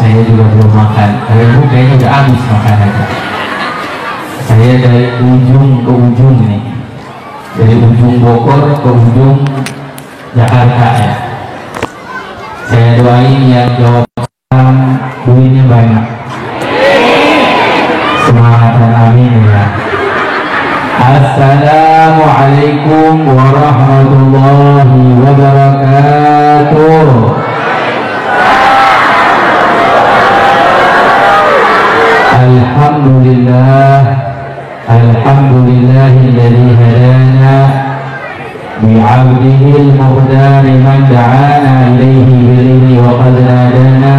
saya juga belum makan. Ibu kayaknya udah habis makanannya. Saya dari ujung ke ujung nih, dari ujung Bogor ke ujung Jakarta ya. Saya doain yang jawab duitnya banyak. Semangat dan amin ya. Assalamualaikum warahmatullahi wabarakatuh. Alhamdulillah, alhamdulillahilladzi hadana bi'abdihi al-muhdar man da'ana ilayhi bi'ilmi wa qad nadana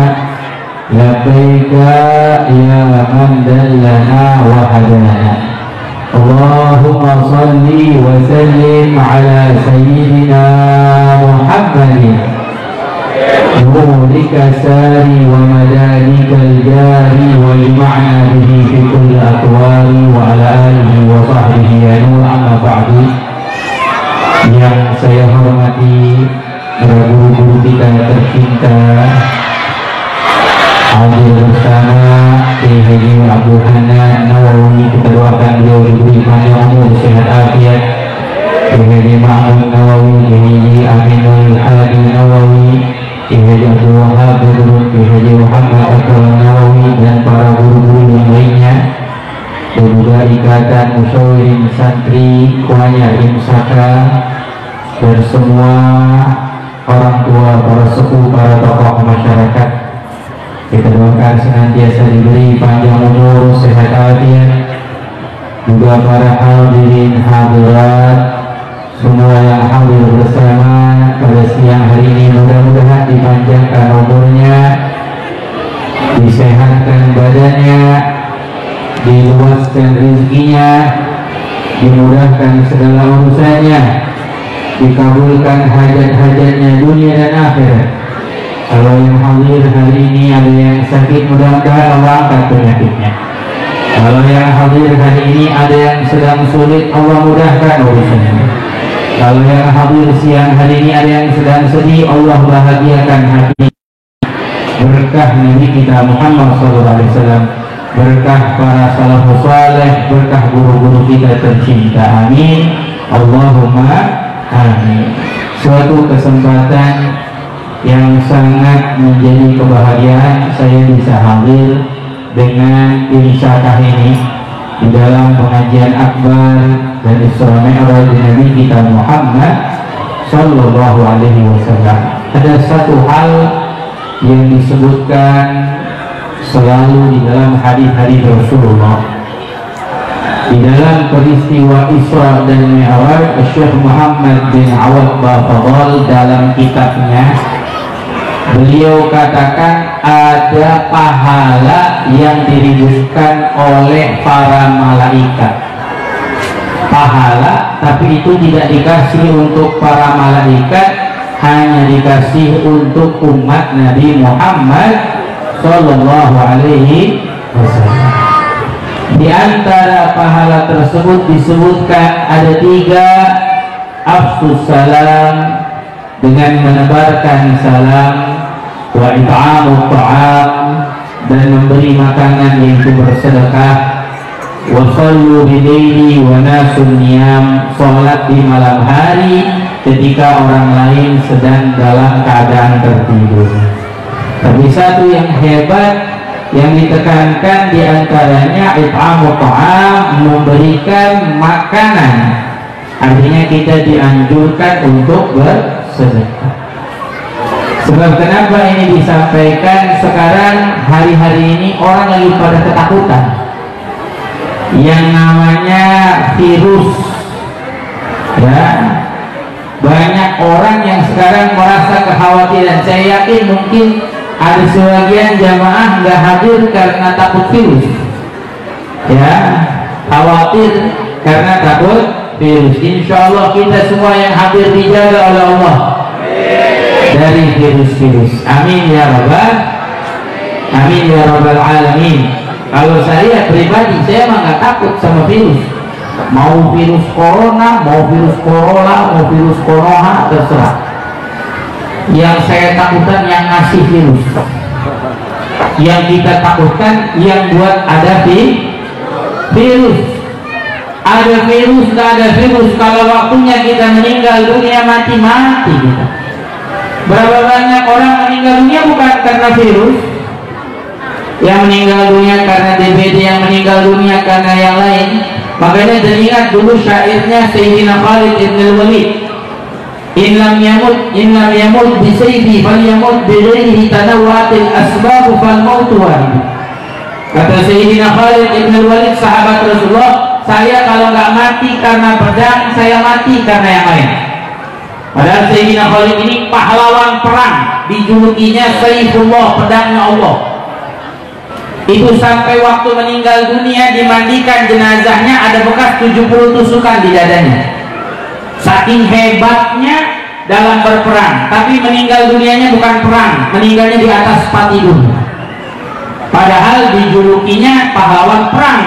labbaika ya man dallana wa hadana. Allahumma salli wa sallim ala sayyidina Muhammadin nurika sari wa madalika al-jari wa lima'na bihi fi kulli atwari wa ala alihi wa sahbihi ya nur amma ba'du. Yang saya hormati para guru-guru kita tercinta, hadir bersama Kiai Haji Abdul Hanan Nawawi, kita doakan beliau diberi panjang umur, sehat afiat. Kiai Haji Ma'mun Nawawi, Kiai Haji Aminul Hadi Nawawi, Kiai Haji Abdul Wahab Badrun, Kiai Haji Muhammad Akram Nawawi, dan para guru-guru yang lainnya, dan juga ikatan musyawirin santri Kuanya Imsaka, dan semua orang tua, para sepuh, para tokoh masyarakat. Kita doakan senantiasa diberi panjang umur, sehat afiat. Juga para hadirin hadirat semua yang hadir bersama pada siang hari ini, mudah-mudahan dipanjangkan umurnya, disehatkan badannya, diluaskan rezekinya, dimudahkan segala urusannya, dikabulkan hajat-hajatnya dunia dan akhirat. Kalau yang hadir hari ini ada yang sakit, mudah-mudahan Allah angkat penyakitnya. Kalau yang hadir hari ini ada yang sedang sulit, Allah mudahkan urusannya. Kalau yang hadir siang hari ini ada yang sedang sedih, Allah bahagiakan hati. Berkah Nabi kita Muhammad SAW, berkah para salafus saleh, berkah guru-guru kita tercinta. Amin Allahumma amin. Suatu kesempatan yang sangat menjadi kebahagiaan saya bisa hadir dengan Imsakah ini di dalam pengajian akbar dan Isra Mi'raj Nabi kita Muhammad Sallallahu Alaihi Wasallam. Ada satu hal yang disebutkan selalu di dalam hadis-hadis Rasulullah. Di dalam peristiwa Isra dan Mi'raj, Syekh Muhammad bin Awad Bafadhal dalam kitabnya, beliau katakan ada pahala yang diriduskan oleh para malaikat. Pahala, tapi itu tidak dikasih untuk para malaikat, hanya dikasih untuk umat Nabi Muhammad Sallallahu Alaihi Wasallam. Di antara pahala tersebut disebutkan ada 3: afsus salam, dengan menebarkan salam, wa it'amut ta'am, dan memberi makanan yaitu bersedekah, wa sallu bilaili wa nasun niyam, salat di malam hari ketika orang lain sedang dalam keadaan tertidur. Tapi satu yang hebat yang ditekankan diantaranya it'amut ta'am, memberikan makanan. Artinya kita dianjurkan untuk bersedekah. Sebab kenapa ini disampaikan sekarang, hari-hari ini orang lagi pada ketakutan yang namanya virus ya. Banyak orang yang sekarang merasa kekhawatiran. Saya yakin mungkin ada sebagian jamaah nggak hadir karena takut virus ya, khawatir karena takut virus. Insya Allah kita semua yang hadir dijaga oleh Allah dari virus-virus. Amin ya rabbal, amin ya rabbal alamin. Kalau saya pribadi, saya mah nggak takut sama virus. Mau virus corona, mau virus corona, mau virus corona, terserah. Yang saya takutkan yang ngasih virus. Yang kita takutkan yang buat ada virus. Ada virus, tidak ada virus. Kalau waktunya kita meninggal dunia, mati-mati kita. Berapa banyak orang meninggal dunia bukan karena virus, yang meninggal dunia karena DBD, yang meninggal dunia karena yang lain. Makanya teringat dulu syairnya Sayyidina Khalid ibn al-Walid, in lam yamut bisayfi fal yamut bighairihi tanawwatil asbab fal mautu wahid. Kata Sayyidina Khalid ibn al-Walid, sahabat Rasulullah, saya kalau nggak mati karena pedang, saya mati karena yang lain. Padahal Sayyidina Khalid ini pahlawan perang, dijulukinya Saifullah, pedangnya Allah. Itu sampai waktu meninggal dunia dimandikan jenazahnya ada bekas 70 tusukan di dadanya. Saking hebatnya dalam berperang. Tapi meninggal dunianya bukan perang, meninggalnya di atas tempat tidur. Padahal dijulukinya pahlawan perang.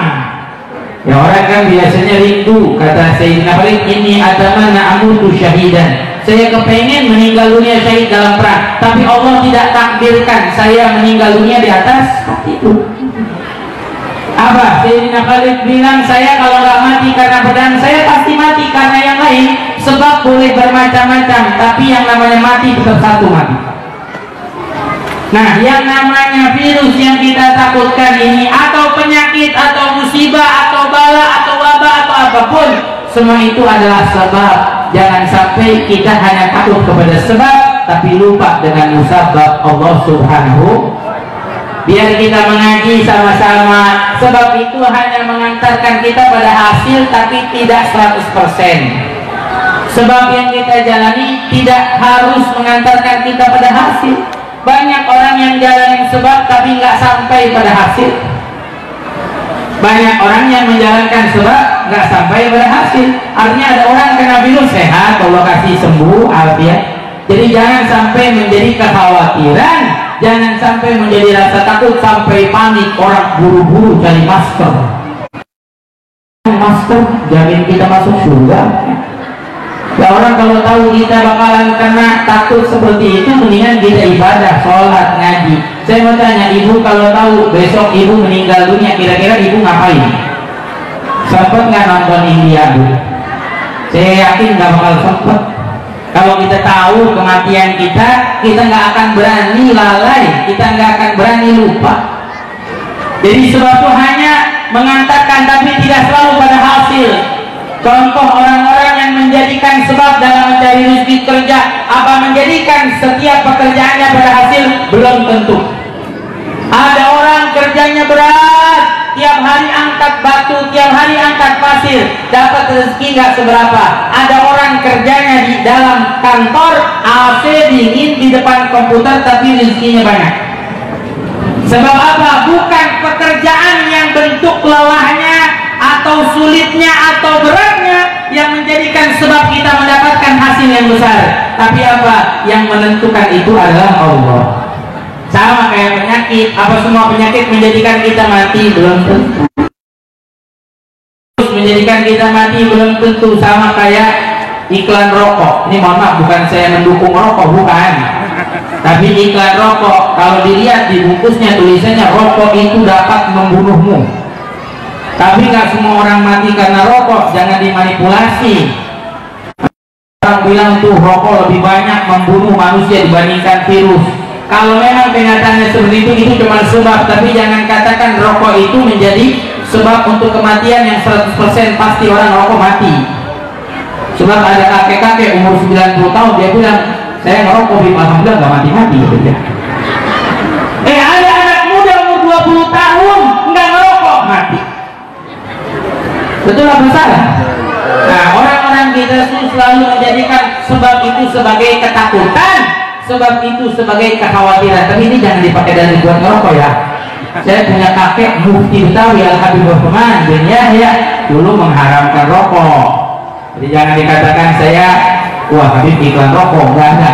Ya orang kan biasanya rindu, kata Sayyidina Khalid, ini atamanna amutu syahidan. Saya kepengen meninggal dunia syahid dalam perang, tapi Allah tidak takdirkan saya meninggal dunia di atas itu. Apa? Sayyidina Khalid bilang, saya kalau nggak mati karena pedang, saya pasti mati karena yang lain. Sebab boleh bermacam-macam, tapi yang namanya mati tetap satu mati. Nah, yang namanya virus yang kita takutkan ini, atau penyakit, atau musibah, atau bala, atau wabah, atau apapun, semua itu adalah sebab. Jangan sampai kita hanya takut kepada sebab, tapi lupa dengan musabab Allah Subhanahu. Biar kita mengaji sama-sama. Sebab itu hanya mengantarkan kita pada hasil, tapi tidak 100%. Sebab yang kita jalani tidak harus mengantarkan kita pada hasil. Banyak orang yang jalanin sebab tapi nggak sampai pada hasil. Banyak orang yang menjalankan sebab nggak sampai pada hasil. Artinya ada orang kena virus sehat, Allah kasih sembuh, alfiat. Jadi jangan sampai menjadi kekhawatiran, jangan sampai menjadi rasa takut sampai panik, orang buru-buru cari masker. Masker jamin kita masuk surga. Ya orang kalau tahu kita bakalan kena takut seperti itu, mendingan kita ibadah, sholat, ngaji. Saya mau tanya, ibu kalau tahu besok ibu meninggal dunia, kira-kira ibu ngapain? Sempet nggak nonton India, Bu? Saya yakin nggak bakal sempet. Kalau kita tahu kematian kita nggak akan berani lalai, kita nggak akan berani lupa. Jadi sesuatu hanya mengantarkan tapi tidak selalu pada hasil. Contoh orang-orang yang menjadikan sebab dalam mencari rezeki kerja, apa menjadikan setiap pekerjaannya pada hasil? Belum tentu. Ada orang kerjanya berat, tiap hari angkat batu, tiap hari angkat pasir, dapat rezeki nggak seberapa. Ada orang kerjanya di dalam kantor, AC dingin di depan komputer, tapi rezekinya banyak. Sebab apa? Bukan pekerjaan yang bentuk lelahnya atau sulitnya atau beratnya yang menjadikan sebab kita mendapatkan hasil yang besar, tapi apa yang menentukan itu adalah Allah. Sama kayak penyakit, apa semua penyakit menjadikan kita mati? Belum tentu. Menjadikan kita mati belum tentu. Sama kayak iklan rokok. Ini mohon maaf, bukan saya mendukung rokok, bukan. Tapi iklan rokok, kalau dilihat di bungkusnya tulisannya rokok itu dapat membunuhmu. Tapi nggak semua orang mati karena rokok, jangan dimanipulasi. Orang bilang tuh rokok lebih banyak membunuh manusia dibandingkan virus. Kalau memang kenyataannya seperti itu cuma sebab, tapi jangan katakan rokok itu menjadi sebab untuk kematian yang 100% pasti orang rokok mati. Sebab ada kakek-kakek umur 90 tahun dia bilang, saya ngerokok di alhamdulillah nggak mati-mati gitu ya. Ada anak muda umur 20 tahun nggak ngerokok mati. Betul apa salah? Nah, orang-orang kita selalu menjadikan sebab itu sebagai ketakutan, sebab itu sebagai kekhawatiran. Tapi ini jangan dipakai dari buat ngerokok ya. Saya punya kakek Mufti Betawi Al-Habib Rahman bin Yahya dulu mengharamkan rokok. Jadi jangan dikatakan saya, wah Habib iklan rokok, enggak ada.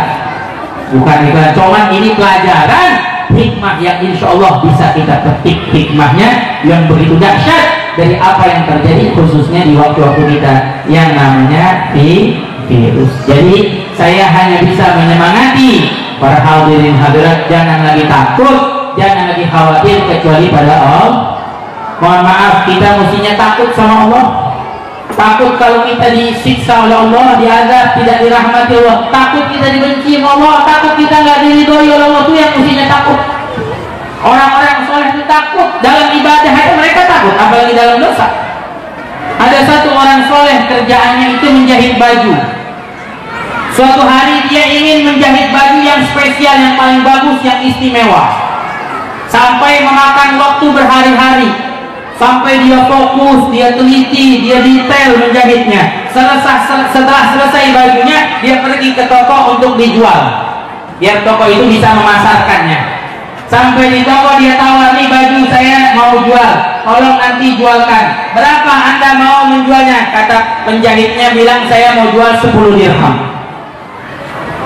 Bukan iklan, cuman ini pelajaran hikmah yang insya Allah bisa kita petik hikmahnya yang begitu dahsyat dari apa yang terjadi khususnya di waktu-waktu kita yang namanya virus. Jadi saya hanya bisa menyemangati para hadirin hadirat, jangan lagi takut, jangan lagi khawatir kecuali pada Allah. Mohon maaf, kita mestinya takut sama Allah. Takut kalau kita disiksa oleh Allah, diazab, tidak dirahmati Allah. Takut kita dibenci oleh Allah, takut kita nggak diridhoi oleh Allah. Itu yang mestinya takut. Orang-orang soleh itu takut dalam ibadah itu, mereka takut, apalagi dalam dosa. Ada satu orang soleh kerjaannya itu menjahit baju. Suatu hari dia ingin menjahit baju yang spesial, yang paling bagus, yang istimewa. Sampai memakan waktu berhari-hari. Sampai dia fokus, dia teliti, dia detail menjahitnya. Setelah selesai bajunya, dia pergi ke toko untuk dijual. Biar toko itu bisa memasarkannya. Sampai di toko dia tawar, nih baju saya mau jual, tolong nanti jualkan. Berapa Anda mau menjualnya? Kata penjahitnya bilang saya mau jual 10 dirham.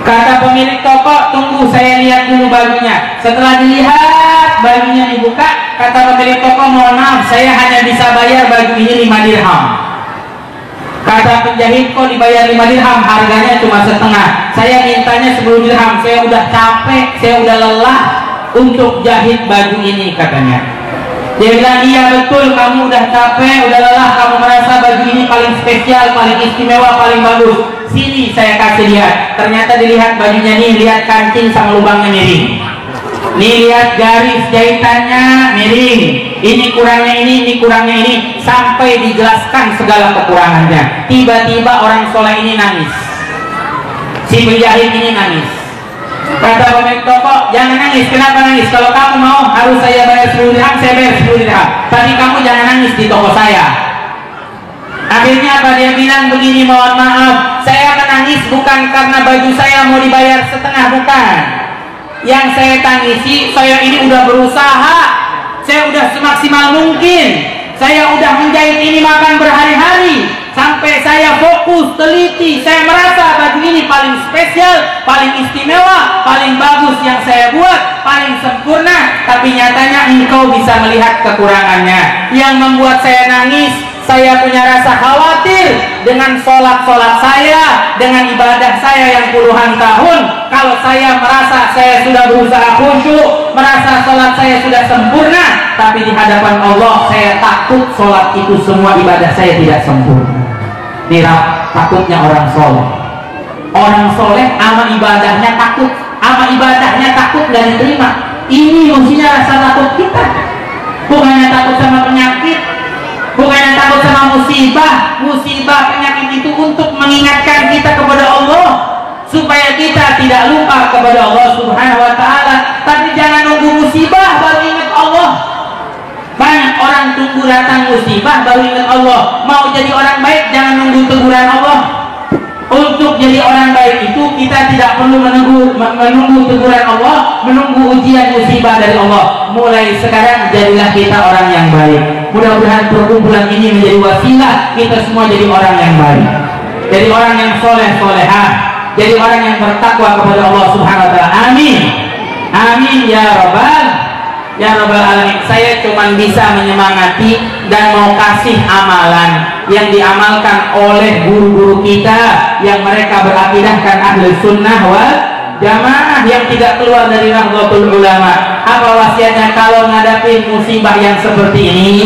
Kata pemilik toko, tunggu saya lihat dulu bajunya. Setelah dilihat bajunya dibuka, kata pemilik toko, mohon maaf saya hanya bisa bayar baju ini 5 dirham. Kata penjahit, kok dibayar 5 dirham, harganya cuma setengah. Saya mintanya 10 dirham, saya udah capek, saya udah lelah untuk jahit baju ini, katanya. Dia bilang, iya betul, kamu udah capek, udah lelah, kamu merasa baju ini paling spesial, paling istimewa, paling bagus. Sini saya kasih lihat. Ternyata dilihat bajunya nih, lihat kancing sama lubangnya miring. Nih lihat garis jahitannya miring. Ini kurangnya ini kurangnya ini, sampai dijelaskan segala kekurangannya. Tiba-tiba orang soleh ini nangis. Si penjahit ini nangis. Kata pemilik toko, jangan nangis. Kenapa nangis? Kalau kamu mau harus saya bayar 10 dirham, saya bayar 10 dirham. Tapi kamu jangan nangis di toko saya. Akhirnya apa dia bilang begini, mohon maaf, saya menangis bukan karena baju saya mau dibayar setengah, bukan. Yang saya tangisi, saya ini udah berusaha, saya udah semaksimal mungkin, saya udah menjahit ini makan berhari-hari, sampai saya fokus, teliti, saya merasa baju ini paling spesial, paling istimewa, paling bagus yang saya buat, paling sempurna. Tapi nyatanya engkau bisa melihat kekurangannya. Yang membuat saya nangis, saya punya rasa khawatir dengan sholat-sholat saya, dengan ibadah saya yang puluhan tahun. Kalau saya merasa saya sudah berusaha khusyuk, merasa sholat saya sudah sempurna, tapi di hadapan Allah saya takut sholat itu semua ibadah saya tidak sempurna. Ini takutnya orang soleh. Orang soleh ama ibadahnya takut, ama ibadahnya takut dan diterima. Ini mestinya rasa takut kita. Bukannya takut sama penyakit, bukannya takut sama musibah penyakit itu untuk mengingatkan kita kepada Allah, supaya kita tidak lupa kepada Allah Subhanahu wa ta'ala. Tapi jangan nunggu musibah baru ingat Allah. Banyak orang tunggu datang musibah baru ingat Allah. Mau jadi orang baik jangan nunggu teguran Allah. Untuk jadi orang baik itu kita tidak perlu menunggu teguran Allah, menunggu ujian musibah dari Allah. Mulai sekarang jadilah kita orang yang baik. Mudah-mudahan perkumpulan ini menjadi wasilah kita semua jadi orang yang baik, jadi orang yang soleh-solehah, jadi orang yang bertakwa kepada Allah Subhanahu wa ta'ala. Amin. Amin ya Rabbal alamin. Saya cuma bisa menyemangati dan mau kasih amalan yang diamalkan oleh guru-guru kita yang mereka berakidahkan ahli sunnah wal jamaah, yang tidak keluar dari Nahdlatul Ulama. Apa wasiatnya kalau menghadapi musibah yang seperti ini?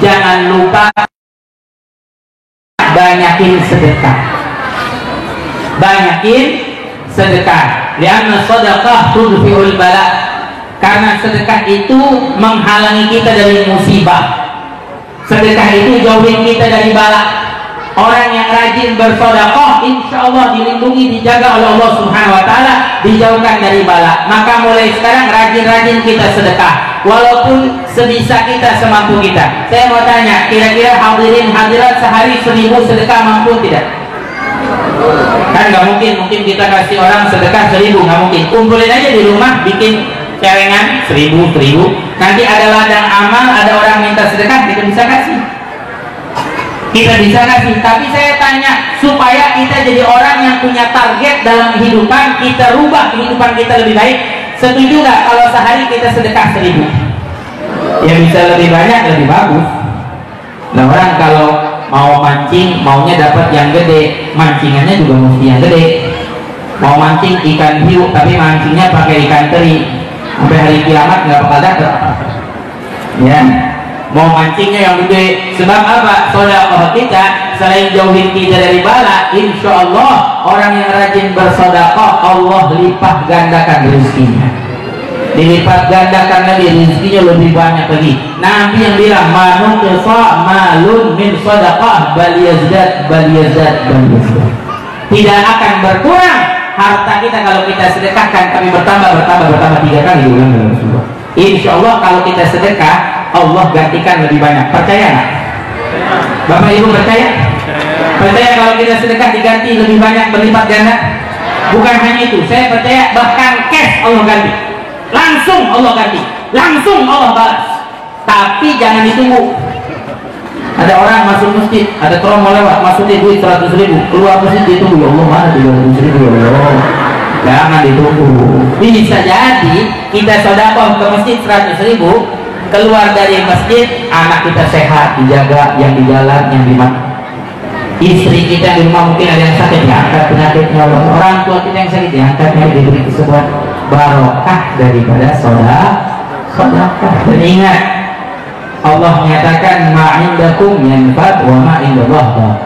Jangan lupa banyakin sedekah. Banyakin sedekah. Lianna sedekah tudfi'ul bala. Karena sedekah itu menghalangi kita dari musibah. Sedekah itu jauhin kita dari bala. Orang yang rajin bersedekah, insya Allah dilindungi, dijaga oleh Allah Subhanahu wa ta'ala, dijauhkan dari bala. Maka mulai sekarang rajin-rajin kita sedekah, walaupun sebisa kita, semampu kita. Saya mau tanya, kira-kira hadirin hadirat sehari 1000 sedekah mampu tidak? Kan nggak mungkin kita kasih orang sedekah 1000, nggak mungkin. Kumpulin aja di rumah, bikin celengan 1000. Nanti ada ladang amal, ada orang minta sedekah, kita bisa kasih. Tapi saya tanya, supaya kita jadi orang yang punya target dalam kehidupan, kita rubah kehidupan kita lebih baik. Setuju nggak kalau sehari kita sedekah 1000? Ya bisa lebih banyak, lebih bagus. Nah, orang kalau mau mancing, maunya dapat yang gede, mancingannya juga mesti yang gede. Mau mancing ikan hiu, tapi mancingnya pakai ikan teri. sampai hari kiamat nggak bakal datang. Ya, mau mancingnya yang gede. Sebab apa? Sedekah kita selain jauhin kita dari bala, insya Allah orang yang rajin bersedekah Allah lipat gandakan rezekinya, dilipat gandakan lagi rezekinya lebih banyak lagi. Nabi yang bilang manunqisa malun min sedekah bal yazdad bal yazdad bal yazdad, tidak akan berkurang harta kita kalau kita sedekahkan, tapi bertambah 3 kali ulang dalam Rasulullah. Insya Allah kalau kita sedekah Allah gantikan lebih banyak. Percaya nggak? Bapak Ibu percaya? Percaya kalau kita sedekah diganti lebih banyak, berlipat ganda? Bukan hanya itu, saya percaya bahkan cash Allah ganti, langsung Allah ganti, langsung Allah balas. Tapi jangan ditunggu. Ada orang masuk masjid, ada tromol lewat, masuknya duit 100.000, keluar masjid ditunggu, ya Allah mana 300.000, ya Allah. Jangan ditunggu. Bisa jadi kita sedekah ke masjid 100.000, keluar dari masjid anak kita sehat, dijaga, yang di jalan, yang di mana, istri kita di rumah mungkin ada yang sakit, diangkat penyakitnya, orang tua kita yang sakit diangkatnya, diberi sebuah barokah daripada sedekah. Dan ingat Allah menyatakan ma'indakum yanfad wa ma'indallah baq.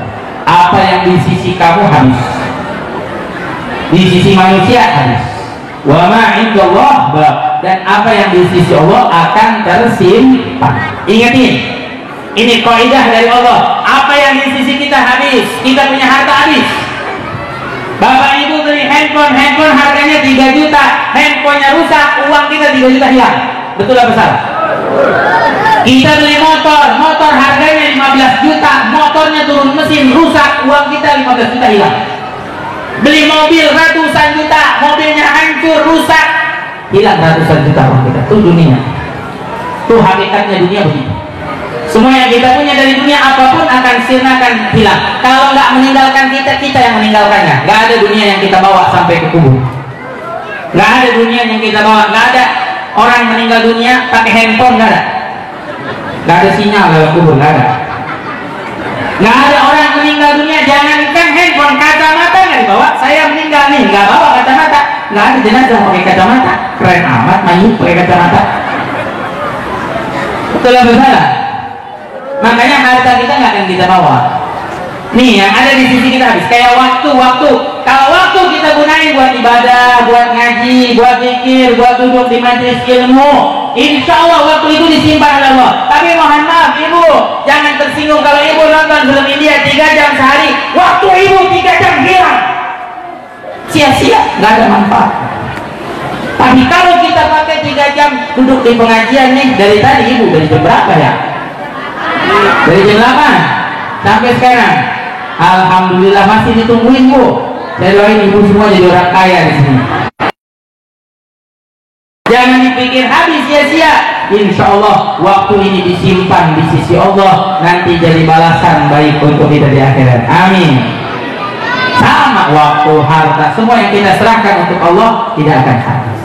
Apa yang di sisi kamu habis, di sisi manusia habis. Wa ma'indallah baq, dan apa yang di sisi Allah akan tersimpan. Ingatin, ini kaidah dari Allah. Apa yang di sisi kita habis, kita punya harta habis. Bapak Ibu beli handphone harganya 3 juta, handphonenya rusak, uang kita 3 juta hilang. Betul apa salah? Kita beli motor harganya 15 juta, motornya turun mesin, rusak, uang kita 15 juta hilang. Beli mobil ratusan juta, mobilnya hancur, rusak, hilang ratusan juta uang kita. Itu dunia. Itu hakikatnya dunia begitu. Semua yang kita punya dari dunia apapun akan sirna, akan hilang. Kalau nggak meninggalkan kita, kita yang meninggalkannya. Nggak ada dunia yang kita bawa sampai ke kubur. Nggak ada dunia yang kita bawa. Nggak ada orang meninggal dunia pakai handphone, nggak ada. Nggak ada sinyal dalam kubur, nggak ada. Nggak ada orang meninggal dunia, jangankan handphone, kacamata nggak dibawa. Saya meninggal nih, nggak bawa kacamata. Nggak ada jenazah pakai kacamata. Keren amat mayit pakai kacamata. Betul apa salah? Makanya harta kita nggak akan kita bawa. Nih yang ada di sisi kita habis. Kayak waktu. Kalau waktu kita gunain buat ibadah, buat ngaji, buat zikir, buat duduk di majelis ilmu, insya Allah waktu itu disimpan oleh Allah. Tapi mohon maaf Ibu, jangan tersinggung kalau Ibu nonton film India 3 jam sehari, waktu Ibu 3 jam hilang, sia-sia, nggak ada manfaat. Tapi kalau kita pakai 3 jam duduk di pengajian nih, dari tadi Ibu dari jam berapa ya? Dari jam 8 sampai sekarang, alhamdulillah masih ditungguin Bu. Saya doain Ibu semua jadi orang kaya di sini. Jangan dipikir habis sia-sia. Insya Allah waktu ini disimpan di sisi Allah, nanti jadi balasan baik untuk kita di akhirat. Amin. Sama waktu, harta, semua yang kita serahkan untuk Allah tidak akan habis.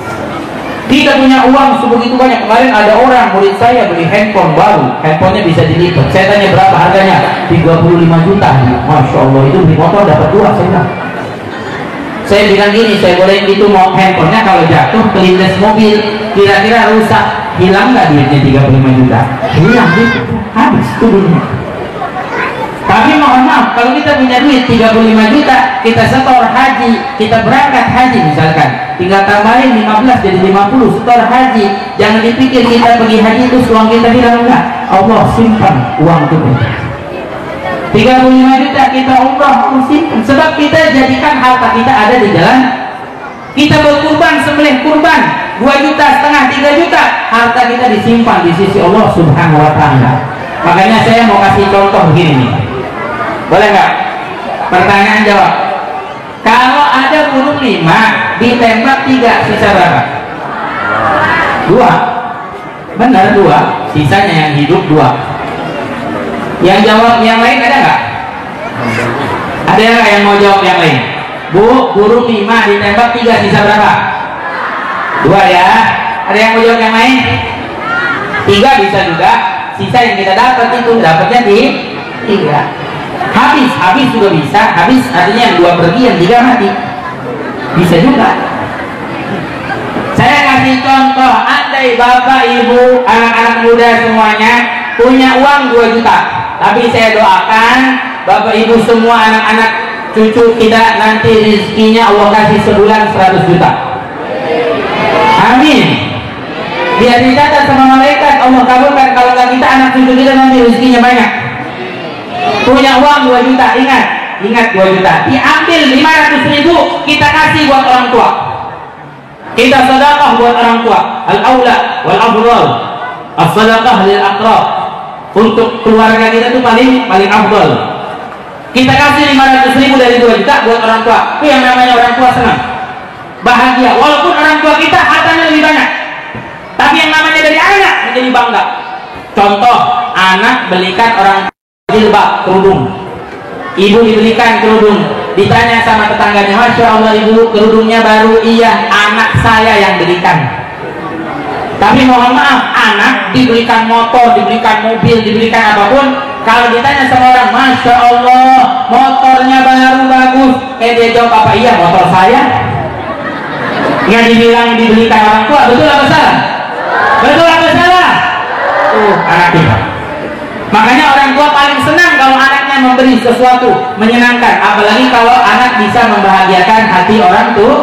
Kita punya uang sebegitu banyak. Kemarin ada orang murid saya beli handphone baru, handphonenya bisa dilipat. Saya tanya berapa harganya, 35 juta. Masya Allah, itu beli motor dapat 2. Saya bilang gini, saya boleh gitu mau handphonenya kalau jatuh kelindes mobil, kira-kira rusak, hilang nggak duitnya 35 juta? Hilang gitu, habis itu duitnya. Tapi mohon maaf, kalau kita punya duit 35 juta, kita setor haji, kita berangkat haji misalkan, tinggal tambahin 15 jadi 50, setor haji. Jangan dipikir kita pergi haji itu uang kita hilang, enggak. Allah simpan uang itu. 35 juta kita umrah, Allah simpan. Sebab kita jadikan harta kita ada di jalan. Kita berkurban, sembelih kurban 2,5 juta, 3 juta, harta kita disimpan di sisi Allah Subhanahu wa Ta'ala. Makanya saya mau kasih contoh begini nih. Boleh nggak? Pertanyaan jawab. Kalau ada burung 5 ditembak 3, sisa berapa? 2. Benar 2. Sisanya yang hidup 2. Yang jawab yang lain ada nggak? Ada nggak yang mau jawab yang lain? Bu, burung 5 ditembak 3, sisa berapa? 2 ya. Ada yang mau jawab yang lain? 3 bisa juga. Sisa yang kita dapat itu dapatnya di 3. Habis juga bisa. Habis artinya yang 2 pergi, yang 3 mati. Bisa juga. Saya kasih contoh, andai bapak, ibu, anak-anak muda semuanya punya uang 2 juta, tapi saya doakan bapak, ibu semua, anak-anak, cucu kita nanti rezekinya Allah kasih sebulan 100 juta. Amin. Biar dicatat sama malaikat, Allah kabulkan. Kalau nggak kita, anak cucu kita nanti rezekinya banyak. Punya uang 2 juta, ingat 2 juta, diambil 500.000 kita kasih buat orang tua. Kita sedekah buat orang tua. Al-aula wal afdal as-sadaqah lil aqrab. Untuk keluarga kita itu paling afdal. Kita kasih 500.000 dari 2 juta buat orang tua. Itu yang namanya orang tua senang, bahagia. Walaupun orang tua kita hartanya lebih banyak, tapi yang namanya dari anak menjadi bangga. Contoh, anak belikan orang jilbab, kerudung. Ibu dibelikan kerudung. Ditanya sama tetangganya, Masya Allah ibu, kerudungnya baru. Iya, anak saya yang belikan. Tapi mohon maaf, anak dibelikan motor, dibelikan mobil, dibelikan apapun. Kalau ditanya sama orang, Masya Allah motornya baru bagus, dia jawab apa? Iya, motor saya. Nggak dibilang dibelikan orang tua. Betul apa salah? Betul apa salah? Anak kita. Makanya orang tua paling senang kalau anaknya memberi sesuatu menyenangkan, apalagi kalau anak bisa membahagiakan hati orang tua.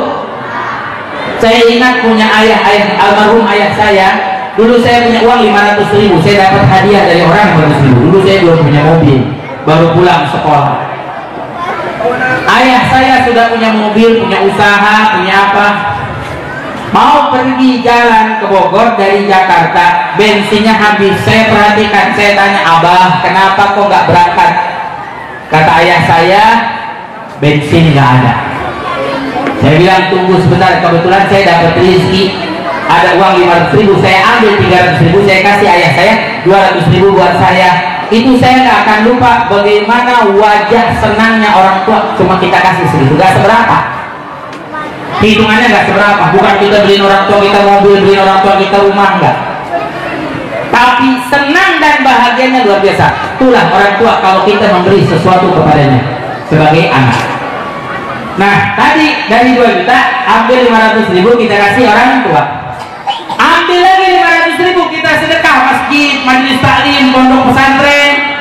Saya ingat punya almarhum ayah saya. Dulu saya punya uang 500.000, saya dapat hadiah dari orang 500.000. Dulu saya belum punya mobil, baru pulang sekolah. Ayah saya sudah punya mobil, punya usaha, punya apa. Mau pergi jalan ke Bogor dari Jakarta, bensinnya habis. Saya perhatikan, saya tanya, Abah, kenapa kok nggak berangkat? Kata ayah saya, bensin nggak ada. Saya bilang, tunggu sebentar, kebetulan saya dapat rezeki, ada uang 500.000, saya ambil 300.000, saya kasih ayah saya, 200.000 buat saya. Itu saya nggak akan lupa bagaimana wajah senangnya orang tua. Cuma kita kasih segitu, nggak seberapa. Hitungannya nggak seberapa, bukan kita beliin orang tua kita mobil, beliin orang tua kita rumah, enggak. Tapi senang dan bahagianya luar biasa. Itulah orang tua kalau kita memberi sesuatu kepadanya sebagai anak. Nah, tadi dari 2 juta ambil 500.000 kita kasih orang tua. Ambil lagi 500.000 kita sedekah masjid, majelis taklim, pondok pesantren.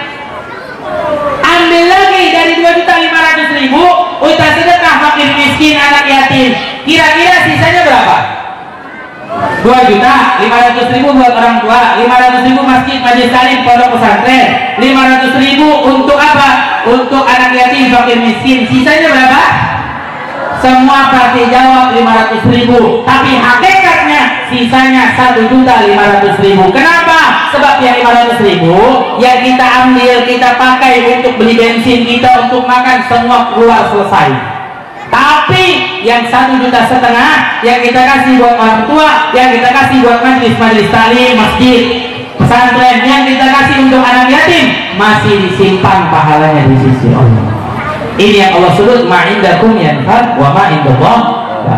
Ambil lagi dari 2.500.000 kita sedekah fakir miskin, anak yatim. Kira-kira sisanya berapa? 2.500.000 buat orang tua, 500.000 masjid, majelis taklim, pondok pesantren, 500.000 untuk apa? Untuk anak yatim, fakir miskin. Sisanya berapa? Semua pasti jawab 500.000. Tapi hakikatnya sisanya 1.500.000. Kenapa? Sebab yang 500.000 yang kita ambil, kita pakai untuk beli bensin kita, untuk makan, semua keluar selesai. Tapi yang 1,5 juta yang kita kasih buat orang tua, yang kita kasih buat majelis taklim, masjid, pesantren, yang kita kasih untuk anak yatim, masih disimpan pahalanya di sisi Allah. Ini yang Allah sebut ma'indakum yanfad wa ma'indallah.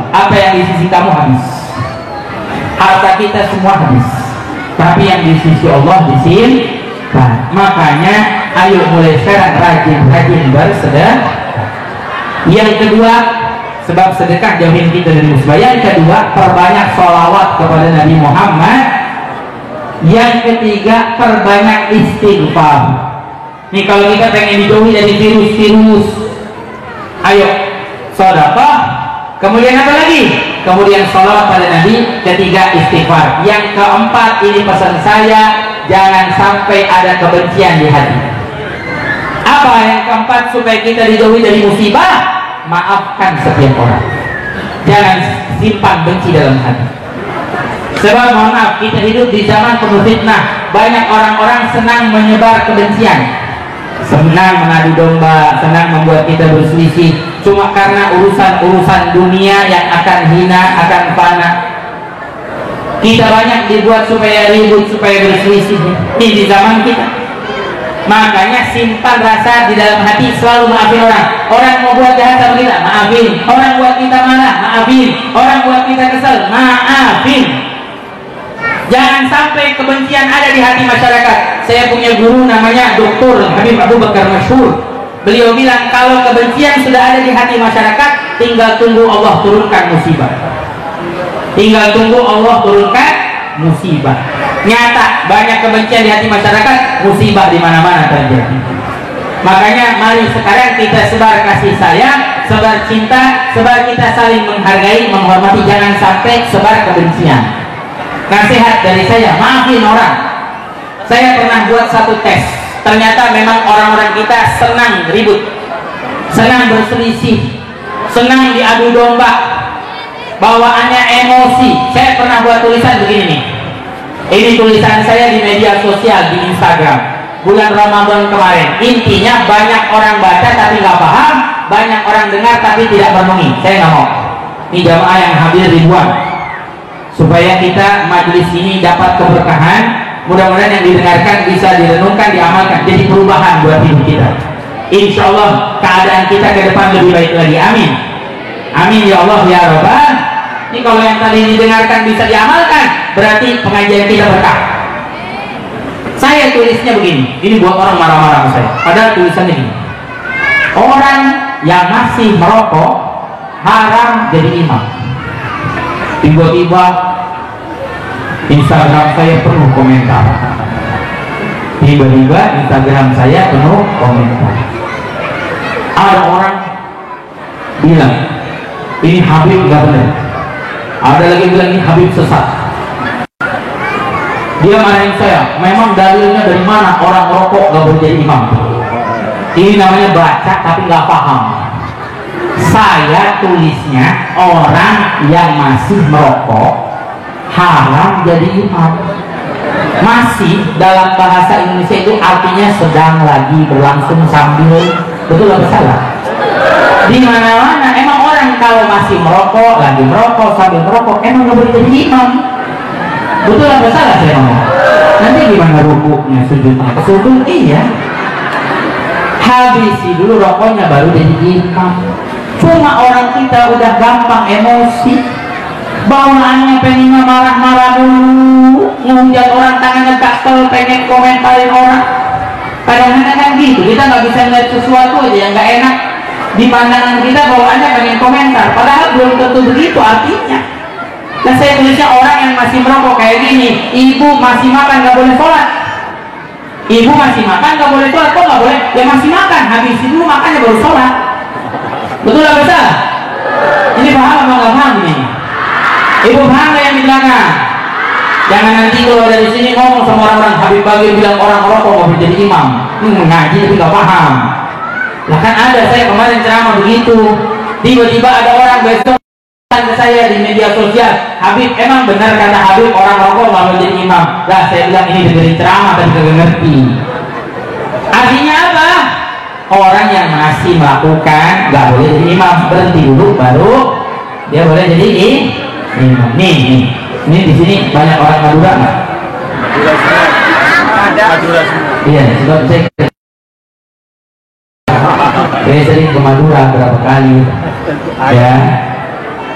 Apa yang di sisi kamu habis, harta kita semua habis, tapi yang di sisi Allah disimpan. Makanya ayo mulai sekarang rajin bersedekah. Yang kedua, sebab sedekah jauhin kita dari musibah. Yang kedua, perbanyak sholawat kepada Nabi Muhammad. Yang ketiga, perbanyak istighfar. Nih kalau kita pengen dijauhi dari virus-virus, ayo sedekah. Kemudian apa lagi? Kemudian sholawat pada Nabi. Ketiga, istighfar. Yang keempat, ini pesan saya, jangan sampai ada kebencian di hati. Apa yang keempat supaya kita dijauhi dari musibah? Maafkan setiap orang. Jangan simpan benci dalam hati. Sebab mohon maaf, kita hidup di zaman penuh fitnah. Banyak orang-orang senang menyebar kebencian, senang mengadu domba, senang membuat kita berselisih, cuma karena urusan-urusan dunia yang akan hina, akan fana. Kita banyak dibuat supaya ribut, supaya berselisih. Ini di zaman kita. Makanya simpan rasa di dalam hati, selalu maafin orang. Orang mau buat jahat sama kita, maafin. Orang buat kita marah, maafin. Orang buat kita kesel, maafin. Jangan sampai kebencian ada di hati masyarakat. Saya punya guru namanya Dr. Habib Abu Bakar Masyhur. Beliau bilang kalau kebencian sudah ada di hati masyarakat, tinggal tunggu Allah turunkan musibah. tinggal tunggu Allah turunkan musibah. Nyata banyak kebencian di hati masyarakat, musibah di mana-mana terjadi. Makanya mari sekarang kita sebar kasih sayang, sebar cinta, sebar kita saling menghargai, menghormati, jangan sampai sebar kebencian. Nasihat dari saya, maafin orang. Saya pernah buat satu tes, ternyata memang orang-orang kita senang ribut, senang berselisih, senang diadu domba, bawaannya emosi. Saya pernah buat tulisan begini nih, ini tulisan saya di media sosial, di Instagram bulan Ramadan kemarin. Intinya banyak orang baca tapi nggak paham, banyak orang dengar tapi tidak merenungi. Saya nggak mau. Ini jamaah yang hadir ribuan, supaya kita majelis ini dapat keberkahan. Mudah-mudahan yang didengarkan bisa direnungkan, diamalkan, jadi perubahan buat hidup kita. Insya Allah keadaan kita ke depan lebih baik lagi. Amin. Amin ya Allah ya Rabbal. Ini kalau yang tadi didengarkan bisa diamalkan, berarti pengajian kita berkah. Saya tulisnya begini, ini buat orang marah-marah sama saya. Padahal tulisannya gini, orang yang masih merokok haram jadi imam. Tiba-tiba Instagram saya penuh komentar. Tiba-tiba Instagram saya penuh komentar. Ada orang bilang ini Habib nggak benar. Ada lagi bilang ini Habib sesat. Dia marahin saya, memang dalilnya dari mana orang rokok gak boleh jadi imam? Ini namanya baca tapi gak paham. Saya tulisnya orang yang masih merokok haram jadi imam. Masih dalam bahasa Indonesia itu artinya sedang lagi berlangsung sambil, betul atau salah? Di mana-mana emang orang kalau masih merokok, lagi merokok, sambil merokok, emang gak boleh jadi imam. Betul apa salah saya ngomong? Nanti gimana rukuknya, sujudnya? Sujud iya. Habisi dulu rokoknya baru jadi imam. Cuma orang kita udah gampang emosi, bawaannya pengen marah-marah dulu, ngehujat orang, tangannya gatel, pengen komentarin orang. Kadang-kadang kan gitu, kita nggak bisa ngeliat sesuatu aja yang nggak enak di pandangan kita, bawaannya pengen komentar. Padahal belum tentu begitu artinya. Nah saya tulisnya orang yang masih merokok kayak gini, ibu masih makan gak boleh sholat, ibu masih makan gak boleh sholat. Kok gak boleh? Ya masih makan, habis dulu makannya baru sholat. Betul apa salah? Ini paham apa gak paham ini? Ibu paham gak yang di belakang? Jangan nanti kalau dari sini ngomong sama orang-orang Habib Bagir bilang orang rokok gak boleh jadi imam. Ngaji tapi gak paham. Lah kan ada, saya kemarin ceramah begitu, tiba-tiba ada orang besok ke saya di media sosial, Habib emang benar kata Habib orang rokok nggak mau jadi imam. Lah saya bilang ini dengerin ceramah tapi nggak ngerti. Artinya apa? Orang yang masih melakukan nggak boleh jadi imam, berhenti dulu baru dia boleh jadi imam. Nih di sini banyak orang Madura nggak? Madura. Iya, sebab saya sering ke Madura berapa kali ya.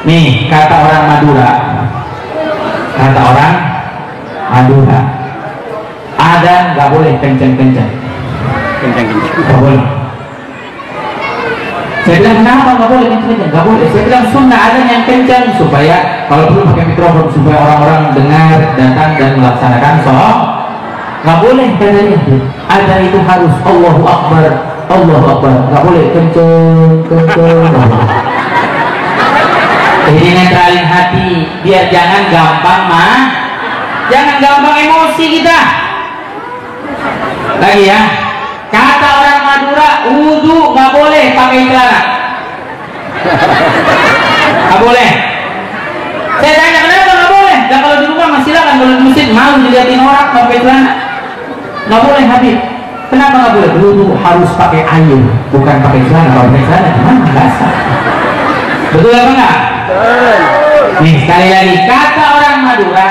Nih kata orang Madura, ada nggak boleh kenceng-kenceng, nggak boleh. Saya bilang kenapa nggak boleh kenceng-kenceng? Nggak boleh. Saya bilang sunnah ada yang kenceng supaya kalau perlu pakai mikrofon supaya orang-orang dengar, datang dan melaksanakan sholat. Nggak boleh katanya. Ada itu harus Allahu Akbar, nggak boleh kenceng. Jadi netralin hati biar jangan gampang emosi kita. Lagi ya, kata orang Madura, wudhu nggak boleh pakai celana, nggak boleh. Saya tanya kenapa nggak boleh? Dan kalau di rumah masih silakan, kalau di masjid malu dilihatin orang pakai celana, nggak boleh Habib. Kenapa nggak boleh? Wudhu harus pakai air, bukan pakai celana. Kalau pakai celana gimana? Basah. Betul apa enggak? Nih sekali lagi, kata orang Madura,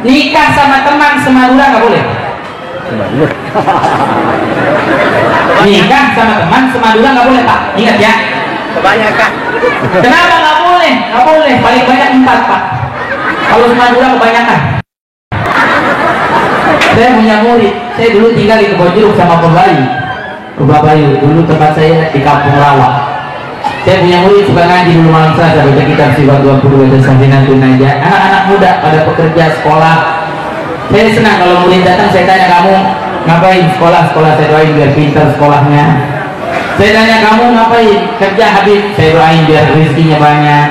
nikah sama teman semadura nggak boleh. Nikah sama teman semadura nggak boleh Pak, ingat ya. Kebanyakan. Kenapa nggak boleh? Nggak boleh, paling banyak 4 Pak. Kalau semadura kebanyakan. Saya punya murid, saya dulu tinggal di Kebonjeruk sama Pak Bayu. Dulu tempat saya di Kampung Rawa. Saya punya murid suka ngaji dulu malam Selasa, baca kitab Sifat 20 dan Safinah Tunaja. Anak-anak muda pada pekerja sekolah. Saya senang kalau murid datang, saya tanya, kamu ngapain sekolah? Saya doain biar pintar sekolahnya. Saya tanya, kamu ngapain kerja? Habib, saya doain biar rezekinya banyak.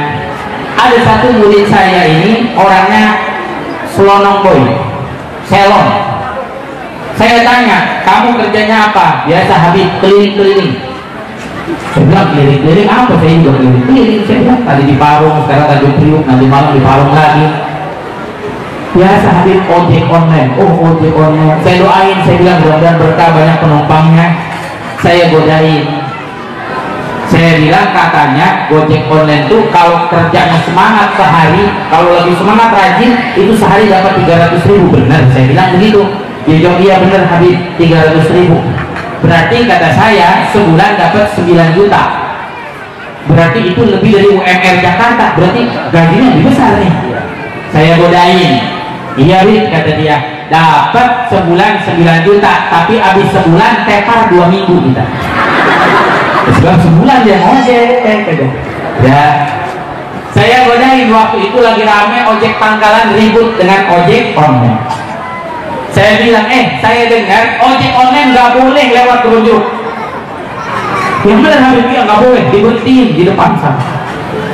Ada satu murid saya ini orangnya selonong boy, selon. Saya tanya, kamu kerjanya apa? Biasa Habib, keliling-keliling. Saya bilang, keliling-keliling apa? Saya juga keliling-keliling. Saya bilang, tadi di Parung, sekarang Tanjung Priuk, nanti malam di Parung lagi. Biasa Habib, ojek online. Oh, ojek online. Saya doain, saya bilang mudah-mudahan berkah, banyak penumpangnya. Saya godain. Saya bilang katanya Gojek online tuh kalau kerjanya semangat sehari, kalau lagi semangat rajin itu sehari dapat 300.000. Benar, saya bilang begitu. Dia jawab, iya benar Habib, 300.000. Berarti kata saya sebulan dapat 9 juta. Berarti itu lebih dari UMR Jakarta. Berarti gajinya lebih besar nih. Saya godain. Iya Habib, kata dia, dapat sebulan 9 juta, tapi habis sebulan tepar 2 minggu kita. Sebab sebulan dia ngojek ya. Saya godain, waktu itu lagi rame ojek pangkalan ribut dengan ojek online. Saya bilang, saya dengar ojek online nggak boleh lewat Kebun Jeruk. Yang benar Habib bilang nggak boleh, diberhentiin di depan sana.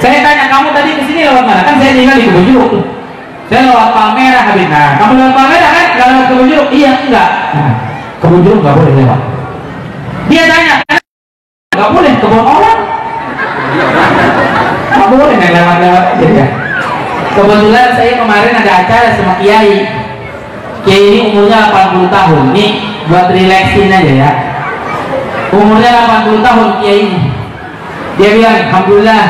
Saya tanya, kamu tadi kesini lewat mana? Kan saya tinggal di Kebun Jeruk. Saya lewat Palmerah Habib. Nah, kamu lewat Palmerah kan? Nggak lewat Kebun Jeruk? Iya, enggak. Nah, Kebun Jeruk nggak boleh lewat. Dia tanya, nggak boleh kebun orang, nggak boleh lewat-lewat aja ya. Kebetulan saya kemarin ada acara sama Kiai ini umurnya 80 tahun. Nih buat relaxin aja ya, umurnya 80 tahun Kiai ini. Dia bilang, alhamdulillah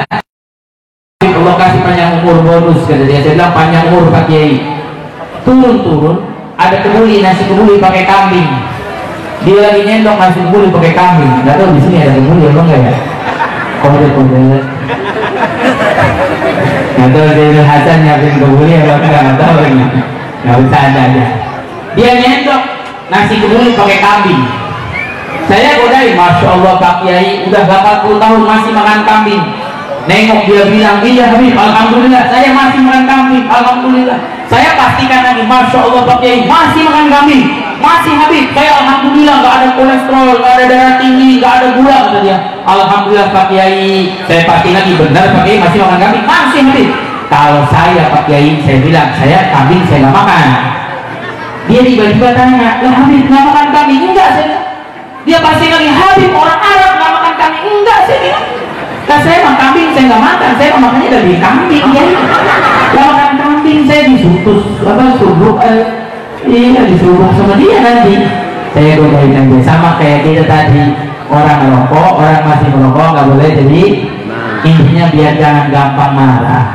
Allah kasih panjang umur, bonus kata dia. Saya bilang, panjang umur Pak Kiai. Turun ada kebuli, nasi kebuli pakai kambing. Dia lagi nyendok nasi kebuli pakai kambing. Nggak tahu di sini ada kebuli apa enggak ya? Kode. Nggak tahu dari Hasan nyiapin kebuli apa enggak, nggak tahu ini. Nggak bisa aja. Dia nyendok nasi kebuli pakai kambing. Saya godain, masya Allah Pak Kiai udah 80 tahun masih makan kambing. Nengok dia bilang, iya Habib, alhamdulillah saya masih makan kambing, alhamdulillah. Saya pastikan lagi, masya Allah Pak Kiai masih makan kambing. Masih Habib, saya alhamdulillah nggak ada kolesterol, nggak ada darah tinggi, nggak ada gula, kata dia. Alhamdulillah Pak Kiai. Saya pasti lagi, benar Pak Kiai masih makan kambing, masih Habib. Kalau saya Pak Kiai, saya bilang saya kambing saya nggak makan. Dia tiba-tiba tanya, lah Habib nggak makan kambing? Enggak, saya. Dia pasti lagi, Habib orang Arab nggak makan kambing? Enggak, saya bilang. Nah, saya makan kambing saya nggak makan, saya makannya dari kambing ya. Nggak makan kambing, saya disutus suruh iya disuruh sama dia nanti. Saya godain aja, sama kayak kita tadi, orang merokok, orang masih merokok nggak boleh. Jadi intinya biar jangan gampang marah.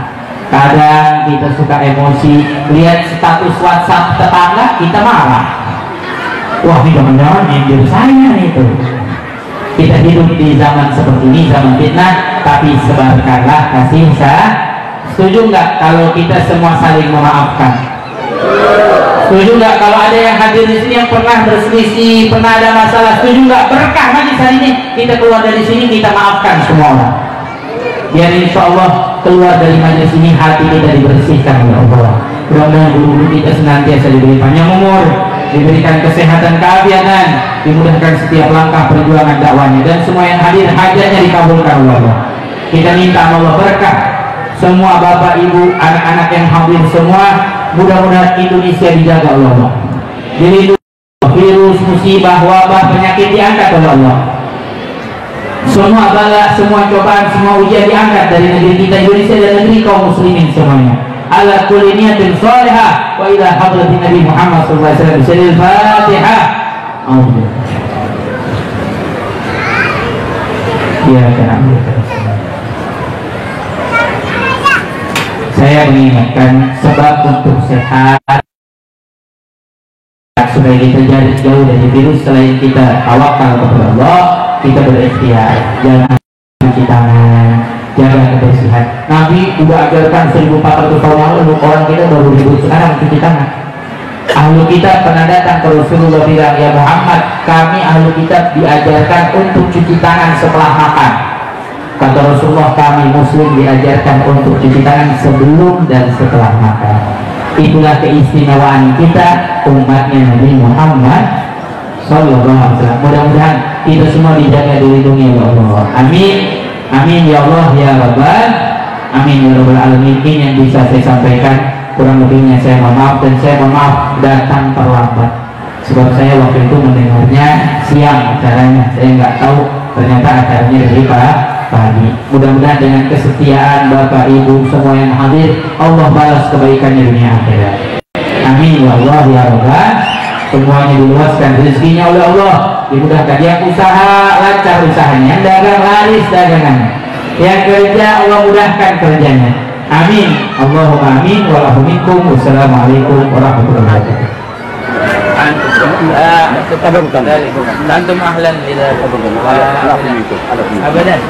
Kadang kita suka emosi, lihat status WhatsApp tetangga kita marah. Wah ini jangan-jangan nyindir saya nih tuh. Kita hidup di zaman seperti ini, zaman fitnah, tapi sebarkanlah kasih sayang. Setuju nggak kalau kita semua saling memaafkan? Setuju nggak kalau ada yang hadir di sini yang pernah berselisih, pernah ada masalah? Setuju nggak? Berkah majlis hari ini, kita keluar dari sini kita maafkan semua orang. Biar insya Allah keluar dari majlis ini hati kita dibersihkan oleh Allah. Mudah-mudahan guru-guru kita senantiasa diberi panjang umur, diberikan kesehatan, keafiatan, dimudahkan setiap langkah perjuangan dakwahnya, dan semua yang hadir hajatnya dikabulkan oleh Allah. Kita minta Allah berkah semua bapak ibu anak-anak yang hadir semua, mudah-mudahan Indonesia dijaga oleh Allah, dilindungi virus, musibah, wabah, penyakit diangkat oleh Allah. Semua bala, semua cobaan, semua ujian diangkat dari negeri kita Indonesia dan negeri kaum muslimin semuanya. Ala kulli niyatin salihah wa ila hadratin Nabi Muhammad sallallahu alaihi wasallam. Al-Fatihah. Ya kan. Saya mengingatkan sebab untuk sehat supaya kita jadi jauh dari virus, selain kita tawakal kepada Allah, kita berikhtiar, jangan cuci tangan, jaga kebersihan. Nabi udah ajarkan 1400 tahun yang lalu, orang kita baru ribut sekarang cuci tangan. Ahlu kitab pernah datang ke Rasulullah bilang, ya Muhammad, kami ahlu kitab diajarkan untuk cuci tangan setelah makan. Kata Rasulullah, kami muslim diajarkan untuk cuci tangan sebelum dan setelah makan. Itulah keistimewaan kita umatnya Nabi Muhammad Sallallahu Alaihi Wasallam. Mudah-mudahan kita semua dijaga dilindungi oleh Allah. Amin. Amin ya Allah ya Rabbal. Amin ya Rabbal Alamin. Ini yang bisa saya sampaikan. Kurang lebihnya saya mohon maaf, dan saya mohon maaf datang terlambat. Sebab saya waktu itu mendengarnya siang acaranya. Saya nggak tahu ternyata acaranya dari pagi. Mudah-mudahan dengan kesetiaan Bapak Ibu semua yang hadir, Allah balas kebaikannya dunia akhirat. Amin ya Allah ya Rabbal. Semuanya diluaskan rezekinya oleh Allah, dimudahkan. Yang usaha lancar usahanya, yang dagang laris dagangannya, yang kerja Allah mudahkan kerjanya. Amin. Allahumma amin. Wallahu minkum. Wassalamualaikum warahmatullahi wabarakatuh. Antum ahlan ila abadan.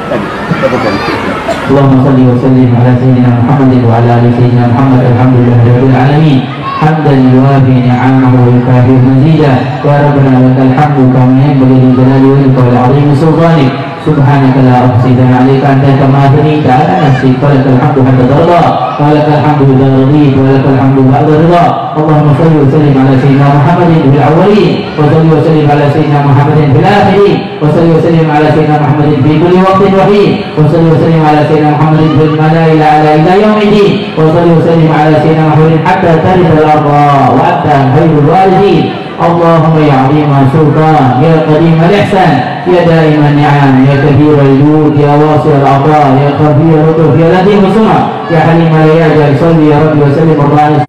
Allahumma salli wa sallim ala sayyidina Muhammadin wa ala ali sayyidina Muhammad. Alhamdulillahirabbil alamin. Hamdan yuwafi ni'amahu wa yukafi mazidah. Ya Rabbana lakal hamdu kama yanbaghi li jalali wajhika wa li 'azimi sultanik. Subhanaka la uhsi dzalika anta kama athnayta ala nafsika wa lakal hamdu hatta tarda wa lakal hamdu idza radita wa lakal hamdu ba'da ridha. Allahumma salli wa sallim ala sayyidina Muhammadin fil awwalin wa salli wa sallim ala sayyidina Muhammadin fil akhirin wa salli wa sallim ala sayyidina Muhammadin fi kulli waqtin wa hin wa salli wa sallim ala sayyidina Muhammadin fil malaa'il a'la ila yaumiddin wa salli wa sallim ala sayyidina Muhammadin hatta tarida al-ardha wa anta khairul warithin. Allahumma ya 'azima sultan ya qadim al-ihsan ya daim an-ni'am ya kathir al-jud ya wasi' al-'ata ya khafi al-lutf ya latif as-suma ya halim al-yajal salli ya rabbi wa sallim wa barik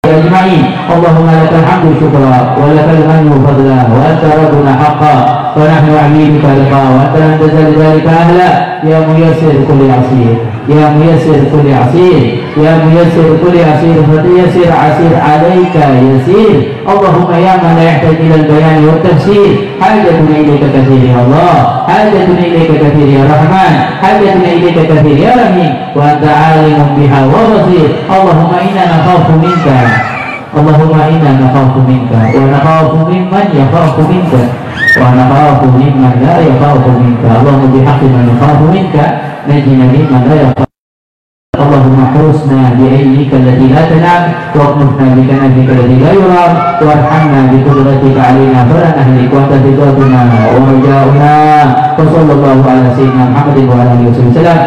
ajma'in. Allahumma lakal hamdu syukra wa lakal mannu fadla wa anta rabbuna haqqan wa nahnu 'abidika liqa wa anta lam tazal dzalika ahla ya muyassir kulli 'asir ya muyassir kulli 'asir ya muyassir kulli 'asir fatayassir 'asir 'alaika yasir. Allahumma ya man la yahtaju ila al-bayan wa at-tafsir hajatuna ilayka kathir ya Allah hajatuna ilayka kathir ya Rahman hajatuna ilayka kathir ya Rahim wa anta 'alimun biha wa basir. Allahumma inna nakhafu minka Allahumma inna nakhafu minka wa nakhafu mimman yakhafu minka wa nakhafu mimman la yakhafu minka. Allahumma bihaqqi man yakhafu minka najina mimman la yakhafu. Allahumma husna bi'aynika allati la tanam wa qnufna bikanafika allati la yuram warhamna biqudratika alaina fala nahlik wa anta thiqatuna wa rajauna. Wa sallallahu ala sayyidina Muhammadin wa ala alihi wasallam.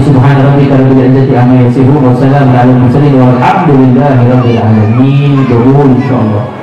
Subhana rabbika rabbil izzati amma yasifun wa salamun ala al mursalin walhamdulillahi rabbil alamin. Insyaallah.